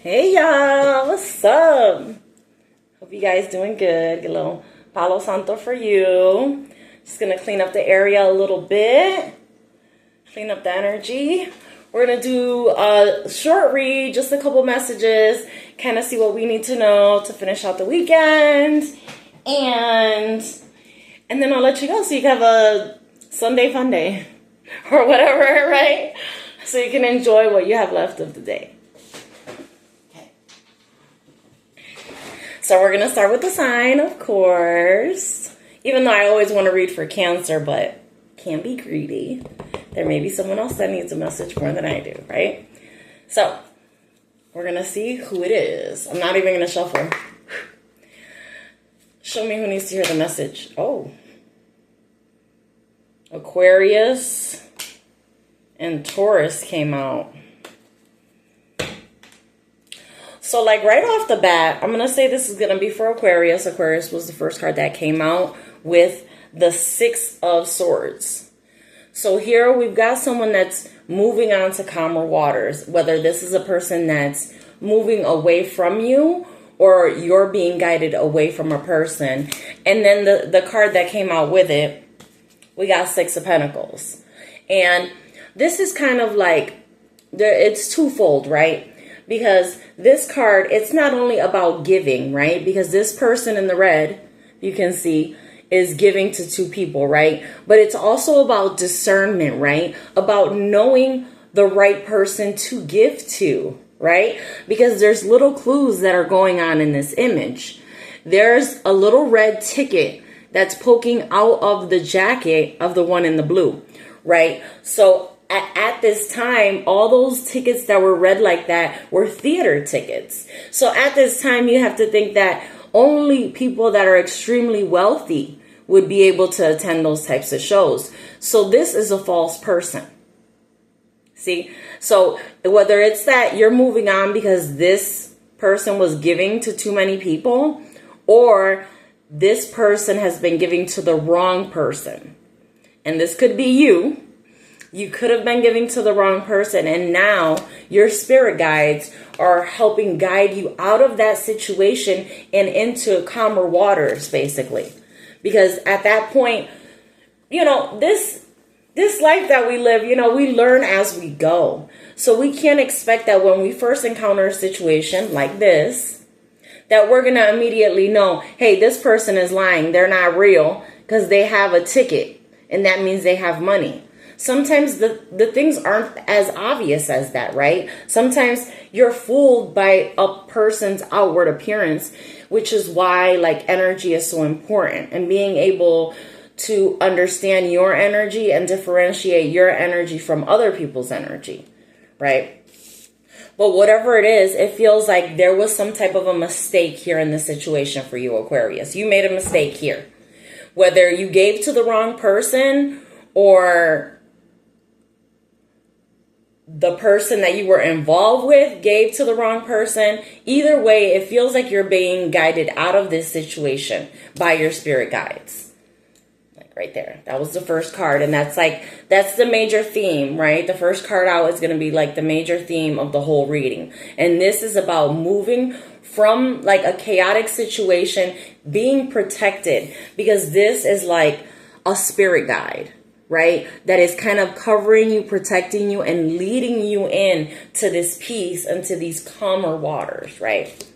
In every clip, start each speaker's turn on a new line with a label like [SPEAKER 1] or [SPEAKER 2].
[SPEAKER 1] Hey y'all, what's up? Hope you guys doing good. Get a little Palo Santo for you. Just gonna clean up the area a little bit. Clean up the energy. We're gonna do a short read, just a couple messages, kind of see what we need to know to finish out the weekend. And then I'll let you go so you can have a Sunday fun day or whatever, right? So you can enjoy what you have left of the day. So we're going to start with the sign, of course. Even though I always want to read for Cancer, but can't be greedy. There may be someone else that needs a message more than I do, right? So we're going to see who it is. I'm not even going to shuffle. Show me who needs to hear the message. Oh. Aquarius and Taurus came out. So, like, right off the bat, I'm going to say this is going to be for Aquarius. Aquarius was the first card that came out with the Six of Swords. So here we've got someone that's moving on to calmer waters, whether this is a person that's moving away from you or you're being guided away from a person. And then the card that came out with it, we got Six of Pentacles. And this is kind of like, it's twofold, right? Because this card, it's not only about giving, right? Because this person in the red, you can see, is giving to two people, right? But it's also about discernment, right? About knowing the right person to give to, right? Because there's little clues that are going on in this image. There's a little red ticket that's poking out of the jacket of the one in the blue, right? So at this time, all those tickets that were red like that were theater tickets. So at this time, you have to think that only people that are extremely wealthy would be able to attend those types of shows. So this is a false person. See? So whether it's that you're moving on because this person was giving to too many people, or this person has been giving to the wrong person. And this could be you. You could have been giving to the wrong person, and now your spirit guides are helping guide you out of that situation and into calmer waters, basically. Because at that point, you know, this life that we live, you know, we learn as we go. So we can't expect that when we first encounter a situation like this, that we're going to immediately know, hey, this person is lying. They're not real because they have a ticket, and that means they have money. Sometimes the things aren't as obvious as that, right? Sometimes you're fooled by a person's outward appearance, which is why, like, energy is so important, and being able to understand your energy and differentiate your energy from other people's energy, right? But whatever it is, it feels like there was some type of a mistake here in this situation for you, Aquarius. You made a mistake here. Whether you gave to the wrong person or the person that you were involved with gave to the wrong person. Either way, it feels like you're being guided out of this situation by your spirit guides. Like right there. That was the first card. And that's the major theme, right? The first card out is going to be like the major theme of the whole reading. And this is about moving from like a chaotic situation, being protected, because this is like a spirit guide, right? That is kind of covering you, protecting you, and leading you in to this peace and to these calmer waters, right?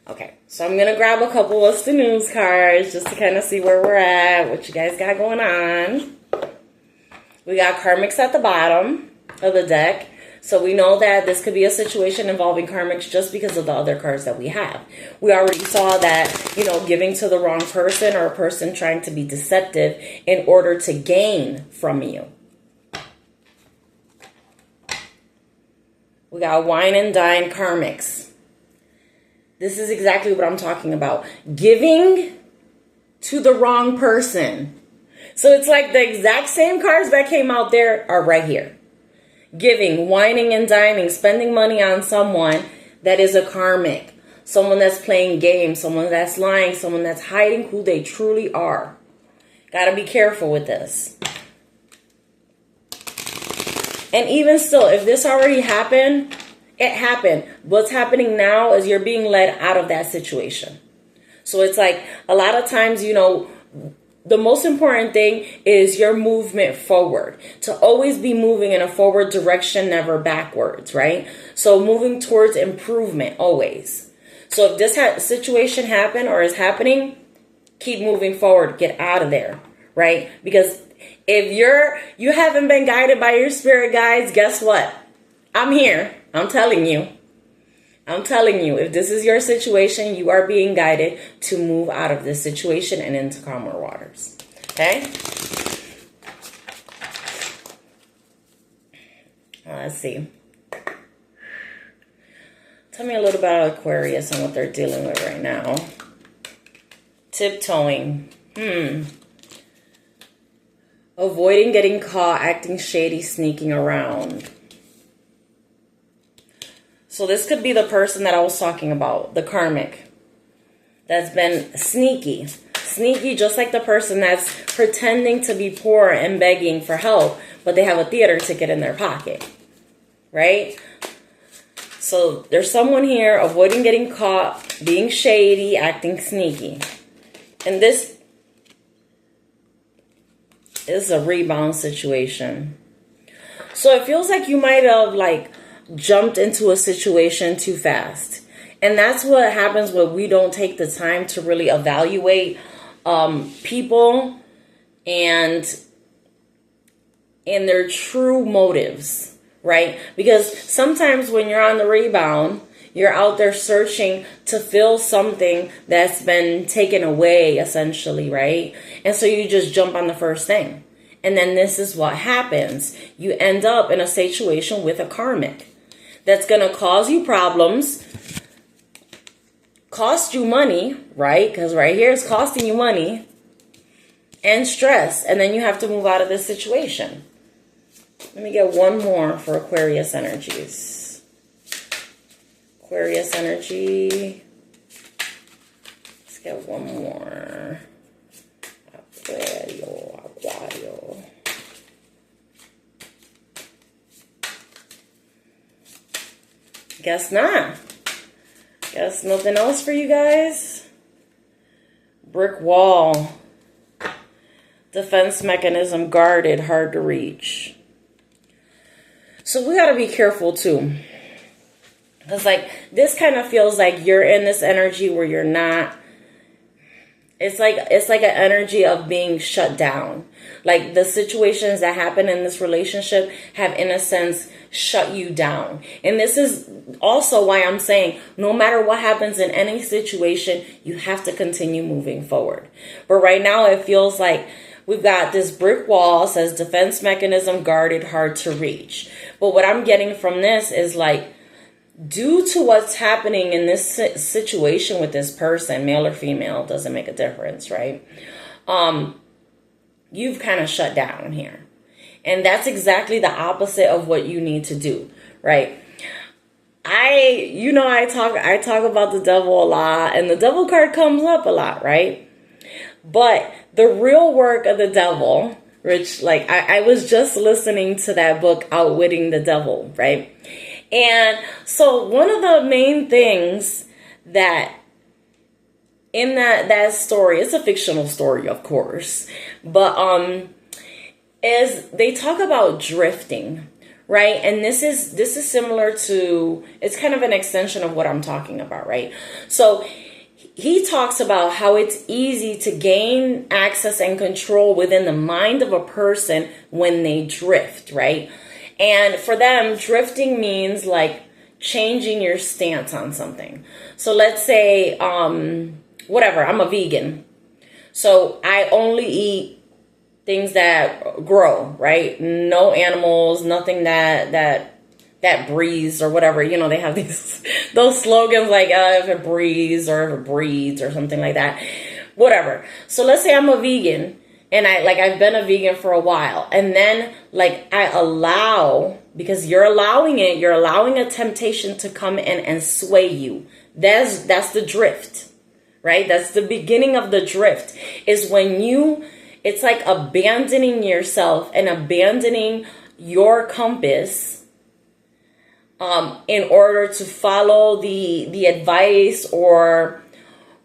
[SPEAKER 1] Okay, so I'm going to grab a couple of the news cards just to kind of see where we're at, what you guys got going on. We got karmics at the bottom of the deck. So we know that this could be a situation involving karmics just because of the other cards that we have. We already saw that, you know, giving to the wrong person or a person trying to be deceptive in order to gain from you. We got wine and dine karmics. This is exactly what I'm talking about. Giving to the wrong person. So it's like the exact same cards that came out there are right here. Giving, whining and dining, spending money on someone that is a karmic. Someone that's playing games, someone that's lying, someone that's hiding who they truly are. Gotta be careful with this. And even still, if this already happened, It happened. What's happening now is you're being led out of that situation. So it's like a lot of times, you know, the most important thing is your movement forward. To always be moving in a forward direction, never backwards, right? So moving towards improvement always. So if this situation happened or is happening, keep moving forward. Get out of there, right? Because if you haven't been guided by your spirit guides, guess what? I'm here. I'm telling you. I'm telling you, if this is your situation, you are being guided to move out of this situation and into calmer waters. Okay? Let's see. Tell me a little about Aquarius and what they're dealing with right now. Tiptoeing. Avoiding getting caught, acting shady, sneaking around. So this could be the person that I was talking about, the karmic, that's been sneaky. Sneaky, just like the person that's pretending to be poor and begging for help, but they have a theater ticket in their pocket, right? So there's someone here avoiding getting caught, being shady, acting sneaky. And this is a rebound situation. So it feels like you might have jumped into a situation too fast. And that's what happens when we don't take the time to really evaluate people and their true motives, right? Because sometimes when you're on the rebound, you're out there searching to fill something that's been taken away, essentially, right? And so you just jump on the first thing. And then this is what happens. You end up in a situation with a karmic that's going to cause you problems, cost you money, right? Because right here it's costing you money and stress. And then you have to move out of this situation. Let me get one more for Aquarius energies. Aquarius energy. Let's get one more. Aquario. Guess not. Guess nothing else for you guys. Brick wall. Defense mechanism guarded, hard to reach. So we got to be careful too. Because this kind of feels like you're in this energy where you're not. It's like an energy of being shut down. Like the situations that happen in this relationship have, in a sense, shut you down. And this is also why I'm saying no matter what happens in any situation, you have to continue moving forward. But right now it feels like we've got this brick wall, says defense mechanism guarded, hard to reach. But what I'm getting from this is due to what's happening in this situation with this person, male or female, doesn't make a difference, right? You've kind of shut down here. And that's exactly the opposite of what you need to do, right? I talk about the devil a lot, and the devil card comes up a lot, right? But the real work of the devil, which I was just listening to that book, Outwitting the Devil, right? And so one of the main things that in that story, it's a fictional story, of course, but is they talk about drifting, right? And this is similar to, it's kind of an extension of what I'm talking about, right? So he talks about how it's easy to gain access and control within the mind of a person when they drift, right? And for them, drifting means changing your stance on something. So let's say, whatever, I'm a vegan. So I only eat things that grow, right? No animals, nothing that breathes or whatever. They have those slogans if it breathes or if it breeds or something like that. Whatever. So let's say I'm a vegan. And I've been a vegan for a while, and then I allow, because you're allowing a temptation to come in and sway you. That's the drift, right? That's the beginning of the drift, is when it's like abandoning yourself and abandoning your compass in order to follow the advice or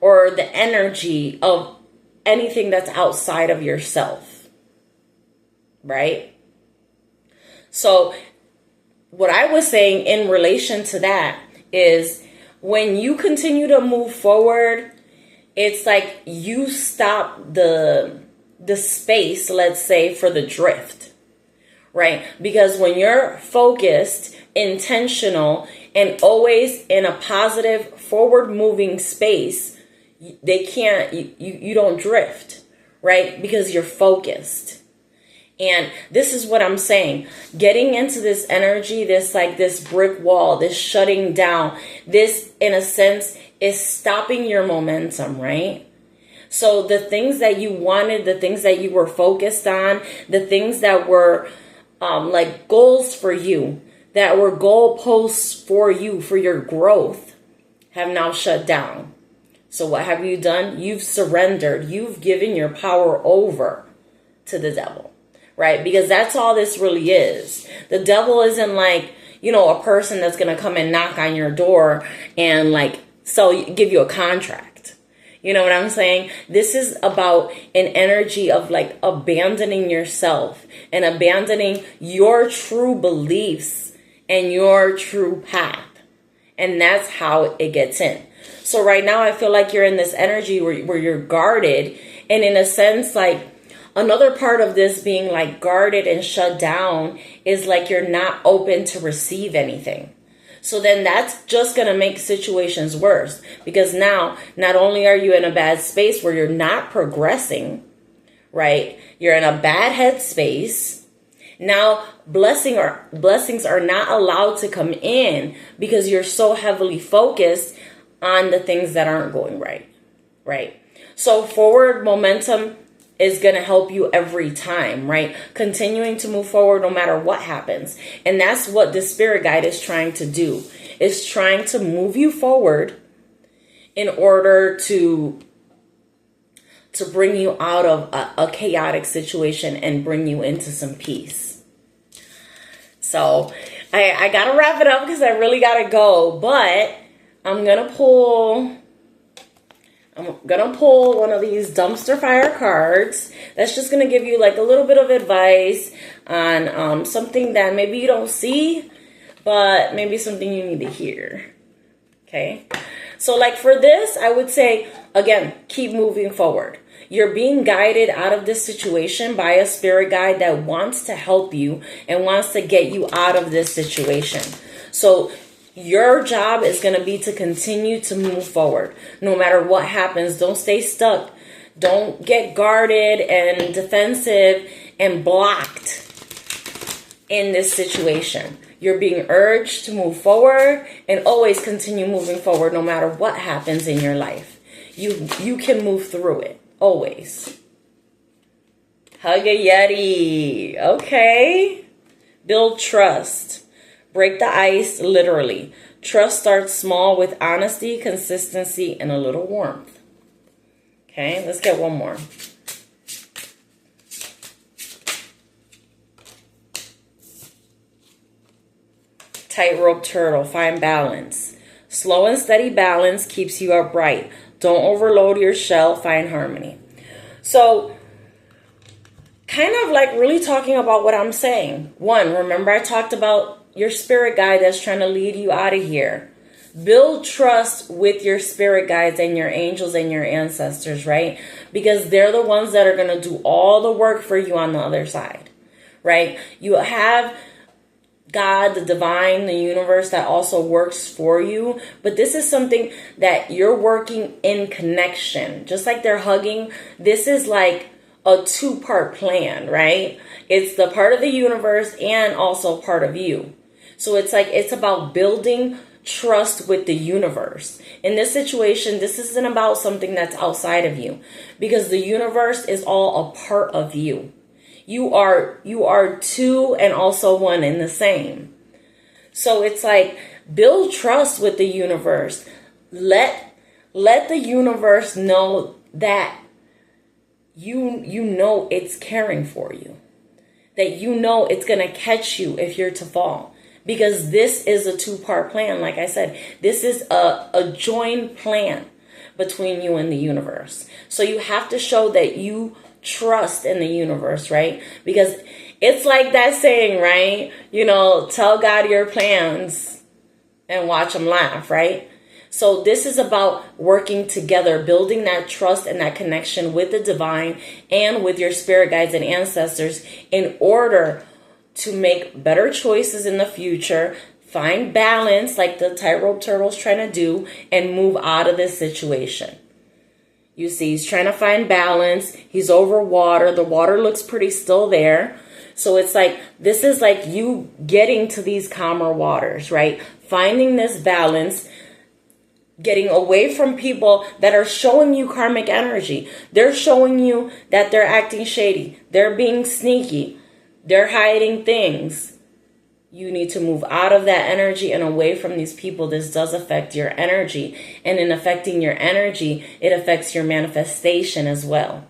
[SPEAKER 1] the energy of anything that's outside of yourself, right? So what I was saying in relation to that is when you continue to move forward, it's like you stop the space, let's say, for the drift, right? Because when you're focused, intentional, and always in a positive, forward moving space, you don't drift, right? Because you're focused. And this is what I'm saying. Getting into this energy, this brick wall, this shutting down, this, in a sense, is stopping your momentum, right? So the things that you wanted, the things that you were focused on, the things that were like goals for you, that were goalposts for you, for your growth, have now shut down. So what have you done? You've surrendered. You've given your power over to the devil, right? Because that's all this really is. The devil isn't like, a person that's going to come and knock on your door and give you a contract. You know what I'm saying? This is about an energy of like abandoning yourself and abandoning your true beliefs and your true path. And that's how it gets in. So right now I feel like you're in this energy where you're guarded. And in a sense, like another part of this being like guarded and shut down is like you're not open to receive anything. So then that's just going to make situations worse, because now not only are you in a bad space where you're not progressing, right? You're in a bad headspace. Now blessings are not allowed to come in because you're so heavily focused on the things that aren't going right, right? So forward momentum is going to help you every time, right? Continuing to move forward no matter what happens. And that's what the spirit guide is trying to do. It's trying to move you forward in order to bring you out of a chaotic situation and bring you into some peace. So I got to wrap it up because I really got to go, but I'm going to pull one of these dumpster fire cards that's just going to give you like a little bit of advice on something that maybe you don't see, but maybe something you need to hear. Okay. So like for this, I would say, again, keep moving forward. You're being guided out of this situation by a spirit guide that wants to help you and wants to get you out of this situation. So your job is going to be to continue to move forward. No matter what happens, don't stay stuck. Don't get guarded and defensive and blocked in this situation. You're being urged to move forward and always continue moving forward no matter what happens in your life. You can move through it, always. Hug a Yeti. Okay. Build trust. Break the ice, literally. Trust starts small with honesty, consistency, and a little warmth. Okay, let's get one more. Tightrope turtle, find balance. Slow and steady balance keeps you upright. Don't overload your shell, find harmony. So, kind of like really talking about what I'm saying. One, remember I talked about your spirit guide that's trying to lead you out of here. Build trust with your spirit guides and your angels and your ancestors, right? Because they're the ones that are going to do all the work for you on the other side, right? You have God, the divine, the universe that also works for you. But this is something that you're working in connection. Just like they're hugging, this is like a two-part plan, right? It's the part of the universe and also part of you. So it's like, it's about building trust with the universe. In this situation, this isn't about something that's outside of you, because the universe is all a part of you. You are two and also one and the same. So it's like, build trust with the universe. Let the universe know that you know it's caring for you. That you know it's going to catch you if you're to fall. because this is a two-part plan. Like I said, this is a joined plan between you and the universe. So you have to show that you trust in the universe, right? Because it's like that saying, right? You know, tell God your plans and watch him laugh, right? So this is about working together, building that trust and that connection with the divine and with your spirit guides and ancestors in order to make better choices in the future, find balance like the tightrope turtle's trying to do, and move out of this situation. You see, he's trying to find balance. He's over water. The water looks pretty still there. So it's like, this is like you getting to these calmer waters, right? Finding this balance, getting away from people that are showing you karmic energy. They're showing you that they're acting shady. They're being sneaky. They're hiding things. You need to move out of that energy and away from these people. This does affect your energy. And in affecting your energy, it affects your manifestation as well.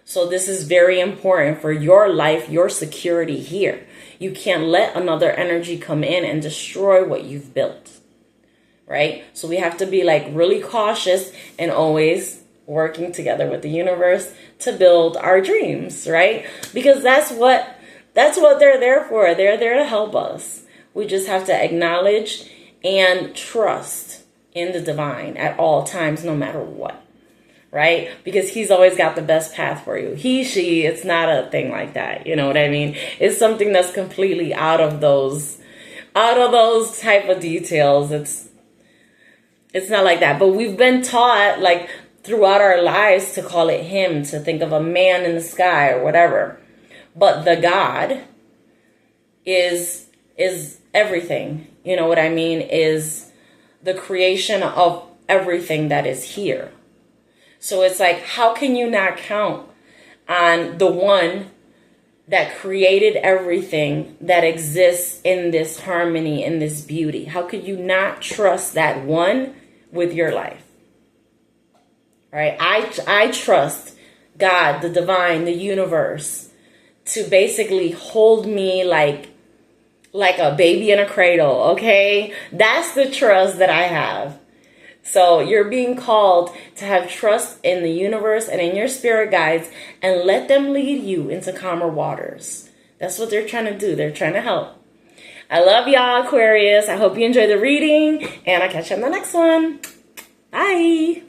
[SPEAKER 1] So this is very important for your life, your security here. You can't let another energy come in and destroy what you've built. Right? So we have to be like really cautious and always working together with the universe to build our dreams, right? Because that's what they're there for. They're there to help us. We just have to acknowledge and trust in the divine at all times, no matter what, right? Because he's always got the best path for you. He, she, it's not a thing like that. You know what I mean? It's something that's completely out of those type of details. It's not like that. But we've been taught, like, throughout our lives to call it him, to think of a man in the sky or whatever. But the God is everything. You know what I mean? Is the creation of everything that is here. So it's like, how can you not count on the one that created everything that exists in this harmony, in this beauty? How could you not trust that one with your life? Right? I trust God, the divine, the universe, to basically hold me like a baby in a cradle, okay? That's the trust that I have. So you're being called to have trust in the universe and in your spirit guides and let them lead you into calmer waters. That's what they're trying to do. They're trying to help. I love y'all, Aquarius. I hope you enjoy the reading, and I'll catch you on the next one. Bye.